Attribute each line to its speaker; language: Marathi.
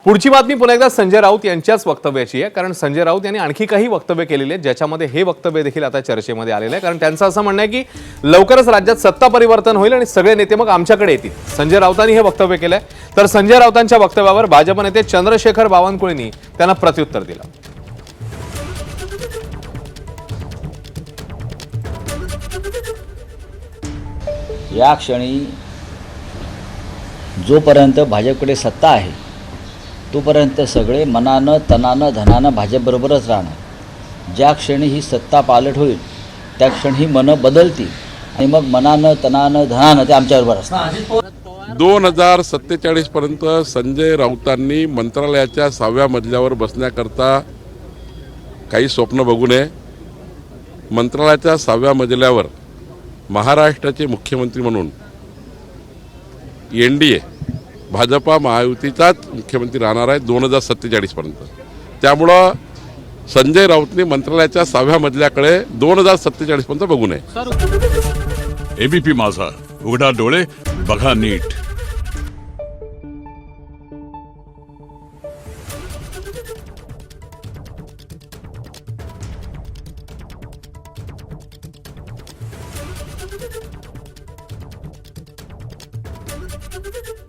Speaker 1: पुढची बातमी पुन्हा एकदा संजय राऊत यांच्याच वक्तव्याची आहे, कारण संजय राऊत यांनी आणखी काही वक्तव्य केलेली आहेत ज्याच्यामध्ये हे वक्तव्य देखील आता चर्चेमध्ये आलेलं आहे। कारण त्यांचं असं म्हणणं आहे की लवकरच राज्यात सत्ता परिवर्तन होईल आणि सगळे नेते मग आमच्याकडे येतील। संजय राऊतांनी हे वक्तव्य केलंय, तर संजय राऊतांच्या वक्तव्यावर भाजप नेते चंद्रशेखर बावनकुळेंनी त्यांना प्रत्युत्तर दिलं।
Speaker 2: या क्षणी जोपर्यंत भाजपकडे सत्ता आहे तोपर्यंत सगळे मनानं तनानं धनानं भाजपबरोबरच राहणार। ज्या क्षणी ही सत्ता पालट होईल त्या क्षणी ही मनं बदलतील आणि मग मनानं तनानं धनानं ते आमच्याबरोबर असणार।
Speaker 3: 2047 पर्यंत संजय राऊतांनी मंत्रालयाच्या 6व्या मजल्यावर बसण्याकरता काही स्वप्न बघू नये। मंत्रालयाच्या 6व्या मजल्यावर महाराष्ट्राचे मुख्यमंत्री म्हणून NDA भाजपा महायुतीचाच मुख्यमंत्री राहणार आहे 2047 पर्यंत। त्यामुळं संजय राऊतने मंत्रालयाच्या 6व्या मजल्याकडे 2047 पर्यंत बघू नये।
Speaker 4: ABP माझा, उघडा डोळे बघा नीट।
Speaker 5: Thank you.